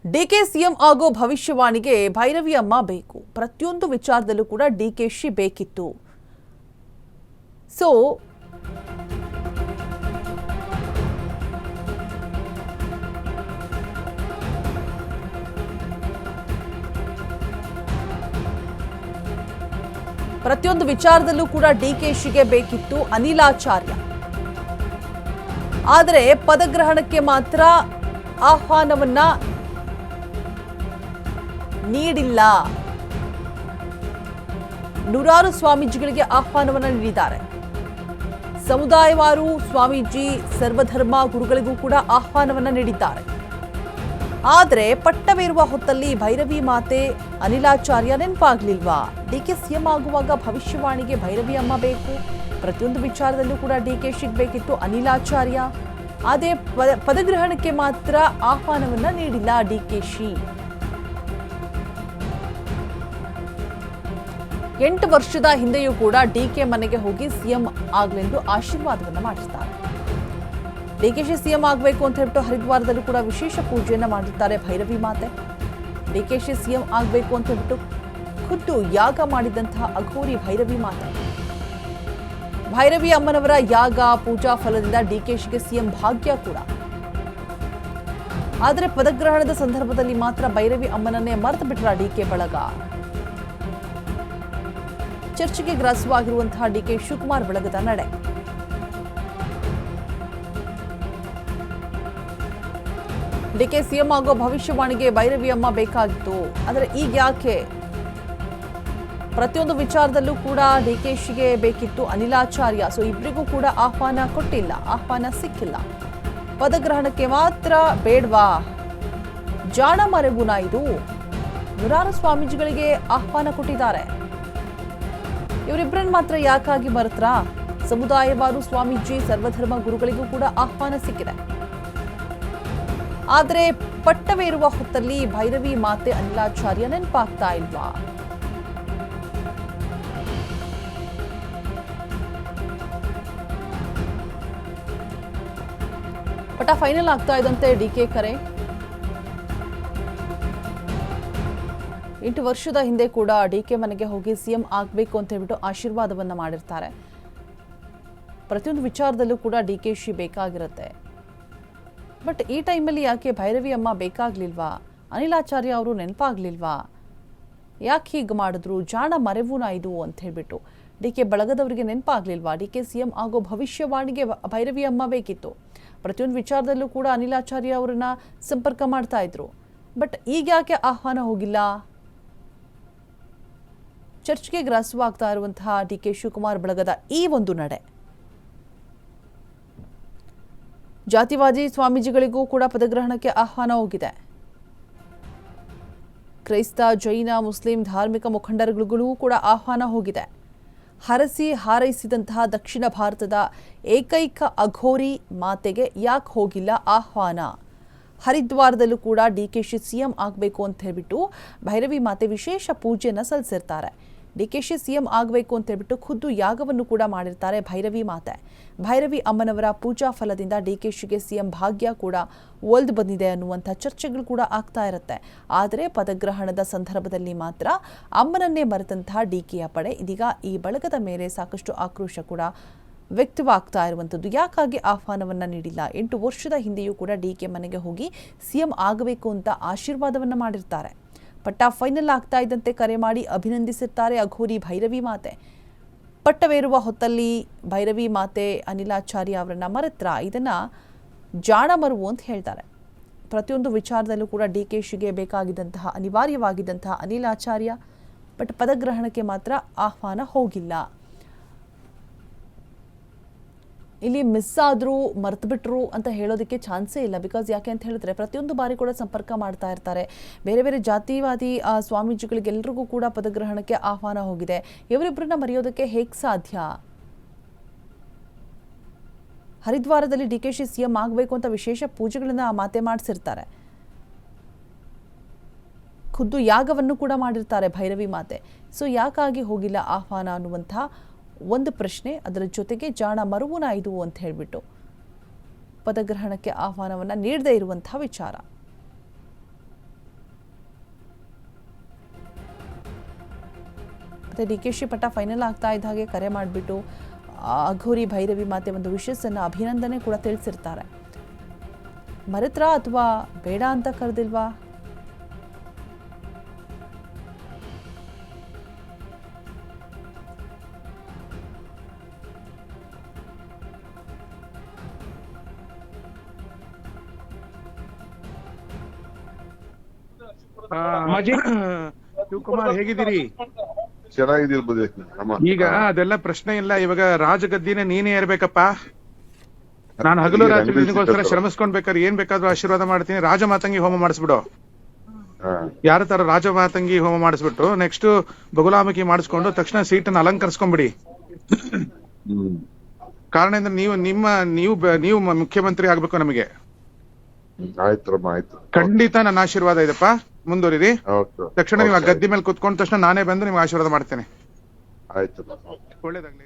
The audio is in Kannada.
ಡಿಕೆ ಸಿಎಂ ಆಗೋ ಭವಿಷ್ಯವಾಣಿಗೆ ಭೈರವಿ ಅಮ್ಮ ಬೇಕು. ಪ್ರತಿಯೊಂದು ವಿಚಾರದಲ್ಲೂ ಕೂಡ ಡಿಕೆಶಿ ಬೇಕಿತ್ತು. ಸೊ ಪ್ರತಿಯೊಂದು ವಿಚಾರದಲ್ಲೂ ಕೂಡ ಡಿಕೆಶಿಗೆ ಬೇಕಿತ್ತು ಅನಿಲಾಚಾರ್ಯ. ಆದರೆ ಪದಗ್ರಹಣಕ್ಕೆ ಮಾತ್ರ ಆಹ್ವಾನವನ್ನ ನೀಡಿಲ್ಲ. ನೂರಾರು ಸ್ವಾಮೀಜಿಗಳಿಗೆ ಆಹ್ವಾನವನ್ನ ನೀಡಿದ್ದಾರೆ. ಸಮುದಾಯವಾರು ಸ್ವಾಮೀಜಿ ಸರ್ವಧರ್ಮ ಗುರುಗಳಿಗೂ ಕೂಡ ಆಹ್ವಾನವನ್ನ ನೀಡಿದ್ದಾರೆ. ಆದರೆ ಪಟ್ಟವೇರುವ ಹೊತ್ತಲ್ಲಿ ಭೈರವಿ ಮಾತೆ ಅನಿಲಾಚಾರ್ಯ ನೆನಪಾಗ್ಲಿಲ್ವಾ? ಡಿಕೆ ಸಿಎಂ ಆಗುವಾಗ ಭವಿಷ್ಯವಾಣಿಗೆ ಭೈರವಿ ಅಮ್ಮ ಬೇಕು. ಪ್ರತಿಯೊಂದು ವಿಚಾರದಲ್ಲೂ ಕೂಡ ಡಿಕೆಶಿಗೆ ಬೇಕಿತ್ತು ಅನಿಲಾಚಾರ್ಯ. ಅದೇ ಪದಗ್ರಹಣಕ್ಕೆ ಮಾತ್ರ ಆಹ್ವಾನವನ್ನ ನೀಡಿಲ್ಲ ಡಿಕೆಶಿ. 8 ವರ್ಷದ ಹಿಂದೆಯೂ ಕೂಡ ಡಿಕೆ ಮನೆಗೆ ಹೋಗಿ ಸಿಎಂ ಆಗ್ಲೆಂದು ಆಶೀರ್ವಾದವನ್ನ ಮಾಡಿರ್ತಾರೆ. ಡಿಕೆಶಿ ಸಿಎಂ ಆಗಬೇಕು ಅಂತ ಹೇಳ್ಬಿಟ್ಟು ಹರಿದ್ವಾರದಲ್ಲೂ ಕೂಡ ವಿಶೇಷ ಪೂಜೆಯನ್ನ ಮಾಡಿರ್ತಾರೆ ಭೈರವಿ ಮಾತೆ. ಡಿಕೆಶಿ ಸಿಎಂ ಆಗಬೇಕು ಅಂತ ಹೇಳ್ಬಿಟ್ಟು ಖುದ್ದು ಯಾಗ ಮಾಡಿದಂತಹ ಅಘೋರಿ ಭೈರವಿ ಮಾತೆ. ಭೈರವಿ ಅಮ್ಮನವರ ಯಾಗ ಪೂಜಾ ಫಲದಿಂದ ಡಿಕೆಶಿಗೆ ಸಿಎಂ ಭಾಗ್ಯ ಕೂಡ. ಆದರೆ ಪದಗ್ರಹಣದ ಸಂದರ್ಭದಲ್ಲಿ ಮಾತ್ರ ಭೈರವಿ ಅಮ್ಮನನ್ನೇ ಮರೆತು ಬಿಟ್ರ ಡಿಕೆ ಬಳಗ. ಚರ್ಚೆಗೆ ಗ್ರಾಸವಾಗಿರುವಂತಹ ಡಿಕೆ ಶಿವಕುಮಾರ್ ಬಳಗದ ನಡೆ. ಡಿಕೆ ಸಿಎಂ ಆಗೋ ಭವಿಷ್ಯವಾಣಿಗೆ ಭೈರವಿ ಅಮ್ಮ ಬೇಕಾಗಿತ್ತು. ಆದರೆ ಈಗ ಯಾಕೆ? ಪ್ರತಿಯೊಂದು ವಿಚಾರದಲ್ಲೂ ಕೂಡ ಡಿಕೆಶಿಗೆ ಬೇಕಿತ್ತು ಅನಿಲಾಚಾರ್ಯ. ಸೊ ಇಬ್ಬರಿಗೂ ಕೂಡ ಆಹ್ವಾನ ಕೊಟ್ಟಿಲ್ಲ, ಆಹ್ವಾನ ಸಿಕ್ಕಿಲ್ಲ. ಪದಗ್ರಹಣಕ್ಕೆ ಮಾತ್ರ ಬೇಡ್ವಾ? ಜಾಣ ಮರೆಗುಣ ಇದು. ನೂರಾರು ಸ್ವಾಮೀಜಿಗಳಿಗೆ ಆಹ್ವಾನ ಕೊಟ್ಟಿದ್ದಾರೆ. ಇವರಿಬ್ಬರನ್ನು ಮಾತ್ರ ಯಾಕಾಗಿ ಬರುತ್ತಾ? ಸಮುದಾಯವಾರು ಸ್ವಾಮೀಜಿ ಸರ್ವಧರ್ಮ ಗುರುಗಳಿಗೂ ಕೂಡ ಆಹ್ವಾನ ಸಿಕ್ಕಿದೆ. ಆದರೆ ಪಟ್ಟವೇರುವ ಹೊತ್ತಲ್ಲಿ ಭೈರವಿ ಮಾತೆ ಅನಿಲಾಚಾರ್ಯ ನೆನಪಾಗ್ತಾ ಇಲ್ವಾ? ಪಟ ಫೈನಲ್ ಆಗ್ತಾ ಇದ್ದಂತೆ ಡಿಕೆ ಕರೆ. 8 ವರ್ಷದ ಹಿಂದೆ ಕೂಡ ಡಿಕೆ ಮನೆಗೆ ಹೋಗಿ ಸಿಎಂ ಆಗಬೇಕು ಅಂತ ಹೇಳ್ಬಿಟ್ಟು ಆಶೀರ್ವಾದವನ್ನ ಮಾಡಿರ್ತಾರೆ. ಪ್ರತಿಯೊಂದು ವಿಚಾರದಲ್ಲೂ ಕೂಡ ಡಿಕೆಶಿ ಬೇಕಾಗಿರುತ್ತೆ. ಬಟ್ ಈ ಟೈಮಲ್ಲಿ ಯಾಕೆ ಭೈರವಿ ಅಮ್ಮ ಬೇಕಾಗ್ಲಿಲ್ವಾ? ಅನಿಲಾಚಾರ್ಯ ಅವರು ನೆನಪಾಗ್ಲಿಲ್ವಾ? ಯಾಕೆ ಹೀಗೆ ಮಾಡಿದ್ರು? ಜಾಣ ಮರೆವುನ ಇದು ಅಂತ ಹೇಳ್ಬಿಟ್ಟು ಡಿಕೆ ಬಳಗದವರಿಗೆ ನೆನಪಾಗ್ಲಿಲ್ವಾ? ಡಿಕೆ ಸಿಎಂ ಆಗೋ ಭವಿಷ್ಯವಾಣಿಗೆ ಭೈರವಿ ಅಮ್ಮ ಬೇಕಿತ್ತು. ಪ್ರತಿಯೊಂದು ವಿಚಾರದಲ್ಲೂ ಕೂಡ ಅನಿಲಾಚಾರ್ಯ ಅವರನ್ನ ಸಂಪರ್ಕ ಮಾಡ್ತಾ ಇದ್ರು. ಬಟ್ ಈಗ ಯಾಕೆ ಆಹ್ವಾನ ಹೋಗಿಲ್ಲ? ಚರ್ಚೆಗೆ ಗ್ರಾಸವಾಗ್ತಾ ಇರುವಂತಹ ಡಿಕೆ ಶಿವಕುಮಾರ್ ಬಳಗದ ಈ ಒಂದು ನಡೆ. ಜಾತಿವಾದಿ ಸ್ವಾಮೀಜಿಗಳಿಗೂ ಕೂಡ ಪದಗ್ರಹಣಕ್ಕೆ ಆಹ್ವಾನ ಹೋಗಿದೆ. ಕ್ರೈಸ್ತ, ಜೈನ, ಮುಸ್ಲಿಂ ಧಾರ್ಮಿಕ ಮುಖಂಡರುಗಳಿಗೂ ಕೂಡ ಆಹ್ವಾನ ಹೋಗಿದೆ. ಹರಸಿ ಹಾರೈಸಿದಂತಹ ದಕ್ಷಿಣ ಭಾರತದ ಏಕೈಕ ಅಘೋರಿ ಮಾತೆಗೆ ಯಾಕೆ ಹೋಗಿಲ್ಲ ಆಹ್ವಾನ? ಹರಿದ್ವಾರದಲ್ಲೂ ಕೂಡ ಡಿಕೆಶಿ ಸಿಎಂ ಆಗಬೇಕು ಅಂತ ಹೇಳ್ಬಿಟ್ಟು ಭೈರವಿ ಮಾತೆ ವಿಶೇಷ ಪೂಜೆಯನ್ನು ಸಲ್ಲಿಸಿರ್ತಾರೆ. ಡಿಕೆಶಿ ಸಿಎಂ ಆಗಬೇಕು ಅಂತ ಹೇಳ್ಬಿಟ್ಟು ಖುದ್ದು ಯಾಗವನ್ನು ಕೂಡ ಮಾಡಿರ್ತಾರೆ ಭೈರವಿ ಮಾತೆ. ಭೈರವಿ ಅಮ್ಮನವರ ಪೂಜಾ ಫಲದಿಂದ ಡಿಕೆಶಿಗೆ ಸಿಎಂ ಭಾಗ್ಯ ಕೂಡ ಒಲ್ದು ಬಂದಿದೆ ಅನ್ನುವಂಥ ಚರ್ಚೆಗಳು ಕೂಡ ಆಗ್ತಾ ಇರುತ್ತೆ. ಆದರೆ ಪದಗ್ರಹಣದ ಸಂದರ್ಭದಲ್ಲಿ ಮಾತ್ರ ಅಮ್ಮನನ್ನೇ ಮರೆತಂತಹ ಡಿಕೆಯ ಪಡೆ ಇದೀಗ ಈ ಬಳಗದ ಮೇಲೆ ಸಾಕಷ್ಟು ಆಕ್ರೋಶ ಕೂಡ ವ್ಯಕ್ತವಾಗ್ತಾ ಇರುವಂಥದ್ದು. ಯಾಕಾಗಿ ಆಹ್ವಾನವನ್ನ ನೀಡಿಲ್ಲ? 8 ವರ್ಷದ ಹಿಂದೆಯೂ ಕೂಡ ಡಿಕೆ ಮನೆಗೆ ಹೋಗಿ ಸಿಎಂ ಆಗಬೇಕು ಅಂತ ಆಶೀರ್ವಾದವನ್ನ ಮಾಡಿರ್ತಾರೆ. ಪಟ್ಟ ಫೈನಲ್ ಆಗ್ತಾ ಇದ್ದಂತೆ ಕರೆ ಮಾಡಿ ಅಭಿನಂದಿಸಿರ್ತಾರೆ ಅಘೋರಿ ಭೈರವಿ ಮಾತೆ. ಪಟ್ಟವೇರುವ ಹೊತ್ತಲ್ಲಿ ಭೈರವಿ ಮಾತೆ ಅನಿಲಾಚಾರ್ಯ ಅವರನ್ನ ಮರೆತ್ರ ಇದನ್ನ ಜಾಣ ಮರುವು ಅಂತ ಹೇಳ್ತಾರೆ. ಪ್ರತಿಯೊಂದು ವಿಚಾರದಲ್ಲೂ ಕೂಡ ಡಿಕೆಶಿಗೆ ಬೇಕಾಗಿದ್ದಂತಹ ಅನಿವಾರ್ಯವಾಗಿದ್ದಂತಹ ಅನಿಲಾಚಾರ್ಯ. ಬಟ್ ಪದಗ್ರಹಣಕ್ಕೆ ಮಾತ್ರ ಆಹ್ವಾನ ಹೋಗಿಲ್ಲ. ಇಲ್ಲಿ ಮಿಸ್ ಆದರೂ ಮರೆತು ಬಿಟ್ರು ಅಂತ ಹೇಳೋದಕ್ಕೆ ಚಾನ್ಸೇ ಇಲ್ಲ. ಬಿಕಾಸ್ ಯಾಕೆ ಅಂತ ಹೇಳಿದ್ರೆ ಪ್ರತಿಯೊಂದು ಬಾರಿ ಕೂಡ ಸಂಪರ್ಕ ಮಾಡ್ತಾ ಇರ್ತಾರೆ. ಬೇರೆ ಬೇರೆ ಜಾತಿವಾದಿ ಸ್ವಾಮೀಜಿಗಳಿಗೆಲ್ಲರಿಗೂ ಕೂಡ ಪದಗ್ರಹಣಕ್ಕೆ ಆಹ್ವಾನ ಹೋಗಿದೆ. ಇವರಿಬ್ಬರನ್ನ ಮರೆಯೋದಕ್ಕೆ ಹೇಗೆ ಸಾಧ್ಯ? ಹರಿದ್ವಾರದಲ್ಲಿ ಡಿಕೆಶಿ ಸಿಎಂ ಆಗಬೇಕು ಅಂತ ವಿಶೇಷ ಪೂಜೆಗಳನ್ನ ಮಾತೆ ಮಾಡಿಸಿರ್ತಾರೆ. ಖುದ್ದು ಯಾಗವನ್ನು ಕೂಡ ಮಾಡಿರ್ತಾರೆ ಭೈರವಿ ಮಾತೆ. ಸೊ ಯಾಕಾಗಿ ಹೋಗಿಲ್ಲ ಆಹ್ವಾನ ಅನ್ನುವಂಥ ಒಂದು ಪ್ರಶ್ನೆ. ಅದರ ಜೊತೆಗೆ ಜಾಣ ಮರುವುನ ಇದು ಅಂತ ಹೇಳಿಬಿಟ್ಟು ಪದಗ್ರಹಣಕ್ಕೆ ಆಹ್ವಾನವನ್ನು ನೀಡದೇ ಇರುವಂತಹ ವಿಚಾರ. ಮತ್ತು DKಶಿ ಪಟ್ಟ ಫೈನಲ್ ಆಗ್ತಾ ಇದ್ದ ಹಾಗೆ ಕರೆ ಮಾಡಿಬಿಟ್ಟು ಅಘೋರಿ ಭೈರವಿ ಮಾತೆ ಒಂದು ವಿಶಸ್ಸನ್ನು ಅಭಿನಂದನೆ ಕೂಡ ತಿಳಿಸಿರ್ತಾರೆ. ಮರೆತ್ರ ಅಥವಾ ಬೇಡ ಅಂತ ಕರೆದಿಲ್ವಾ? ಅಮ್ಮಾಜಿ, ಶಿವಕುಮಾರ್ ಹೇಗಿದ್ದೀರಿ? ಚೆನ್ನಾಗಿದ್ದೀರಿ. ಈಗ ಅದೆಲ್ಲ ಪ್ರಶ್ನೆ ಇಲ್ಲ. ಇವಾಗ ರಾಜಗದ್ದಿನ ನೀನೇ ಇರ್ಬೇಕಪ್ಪ. ನಾನು ಹಗಲು ರಾತ್ರಿ ನಿನಗೋಸ್ಕರ ಶ್ರಮಿಸ್ಕೊಂಡ್ಬೇಕಾದ್ರೆ ಏನ್ ಬೇಕಾದ್ರೂ ಆಶೀರ್ವಾದ ಮಾಡ್ತೀನಿ. ರಾಜಮಾತಂಗಿ ಹೋಮ ಮಾಡಿಸ್ಬಿಡು. ಯಾರ ತರ ರಾಜಮಾತಂಗಿ ಹೋಮ ಮಾಡಿಸ್ಬಿಟ್ಟು ನೆಕ್ಸ್ಟ್ ಬಗುಲಾಮುಖಿ ಮಾಡಿಸ್ಕೊಂಡು ತಕ್ಷಣ ಸೀಟನ್ನ ಅಲಂಕರಿಸ್ಕೊಂಡ್ಬಿಡಿ. ಕಾರಣ ಅಂದ್ರೆ ನೀವು ಮುಖ್ಯಮಂತ್ರಿ ಆಗ್ಬೇಕು ನಮಗೆ. ಆಯ್ತು. ಖಂಡಿತ ನನ್ನ ಆಶೀರ್ವಾದ ಇದೆಪ್ಪ. ಮುಂದುವರಿರಿ. ತಕ್ಷಣ ನೀವು ಗದ್ದಿ ಮೇಲೆ ಕುತ್ಕೊಂಡ ತಕ್ಷಣ ನಾನೇ ಬಂದು ನಿಮ್ಗೆ ಆಶೀರ್ವಾದ ಮಾಡ್ತೇನೆ. ಆಯ್ತು. ಒಳ್ಳೇದಾಗ್ಲಿ.